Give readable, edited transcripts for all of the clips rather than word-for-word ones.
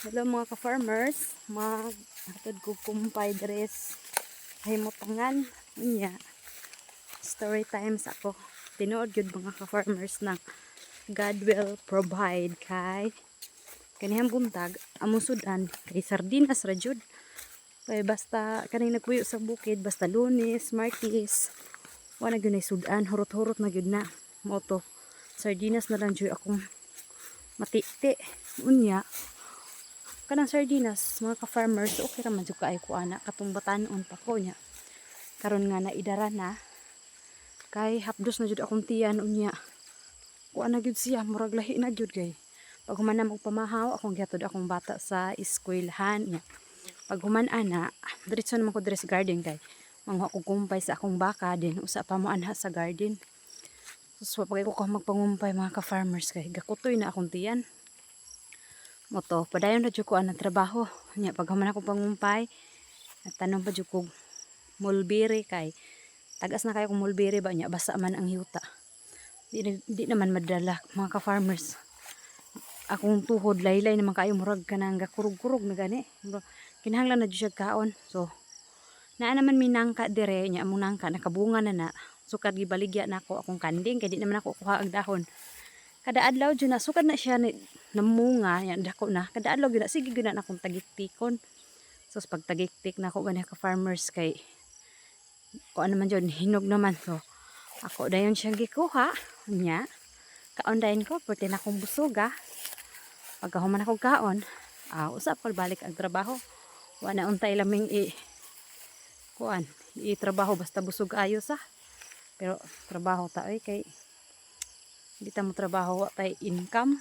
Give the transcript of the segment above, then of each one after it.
Hello mga ka-farmers, hatod ko kumpay dress himutangan niya. Story times ako. Tinuod gyud mga ka-farmers na God will provide kay kanihang buntag among sudan kay sardinas ra jud. Kay basta kaning nagpuyo sa bukid basta Lunes, Martes, wala gyud nay sudan, hurot-hurot na gyud na. Moto sardinas na lang jud akong matiti unya. Kanang sardinas mga ka-farmers okay ra man jud kaay ko ana katong batan-on pa ko nya karon nga naidara na kay hapdos na jud akong tiyan unya kuan na jud siya murag lahi na jud kay pag human na magpamahaw akong gihatod akong bata sa eskwelahan nya pag human ana diretso naman ko dire sa garden kay mangha ko kumpay sa akong baka din usa pa mo anha sa garden so pag ko magpangumpay mga ka-farmers kay gakutoy na akong tiyan moto padayon na jud ko ang trabaho nya pag human ako pangumpay tanong pa jud ko mulberry kay tagas na kayo kung mulberry ba nya basa man ang yuta di naman madala mga ka-farmers akong tuhod laylay naman kayo murag kanang gakurog-kurog na gani kinahanglan na jud siya kaon so naa naman minangka dire nya among nangka nakabunga na sukad gibaligya nako akong kanding kay di naman ako kuha ang dahon kada adlaw jud na sukad na siya namunga yan dako na kada adlaw gyud na sige gyud na akong tagiktikon so pag tagiktik na ako gani ka farmers kay ko ano man jud hinog naman so ako dayon siya gikuha nya kaon dayon ko perti na akong busoga pagkahuman ako kaon usap ko balik ang trabaho wala untay laming kuan trabaho basta busog ayo sa pero trabaho ta ay kay di ta mo trabaho wa tay income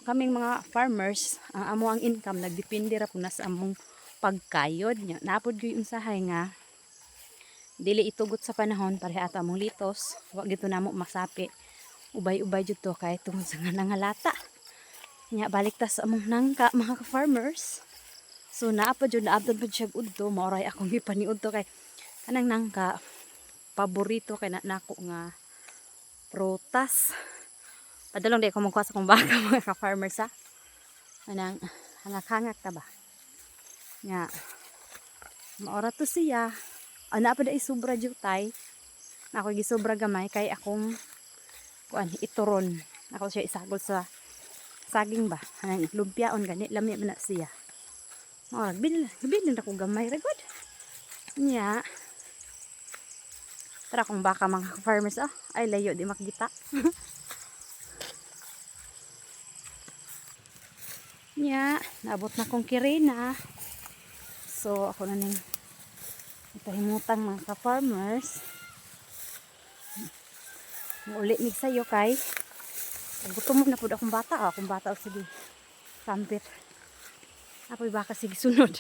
kaming mga farmers amo ang income nagdepende ra pud na sa among pagkayod nya napod gyud unsahay nga dili itugot sa panahon pareha ato among litos wa gito namo masapi ubay-ubay jud to kay tungod sa nangalata nya balik ta sa among nangka mga farmers so naapod jud naabtan pud siya udto maoray akong gipaniud to kay kanang nangka paborito kay nako nga prutas padalong di ko magkuha sa kong baka mga ka-farmers ha anang hangak-hangak ta ba nga maora to siya ana pa da isubra jutay na ako gisobra gamay kay akong kuan ituron ako siya isagol sa saging ba anang lumpiaon gani lami man na siya maora bilin ako gamay ra gud nya tara kung baka mga farmers ay layo di makita nya naabot na kong kirena so ako na ning ipahimutang mga ka-farmers uli mig sayo kay gutom na pud akong bata sige sampit apoy baka sige sunod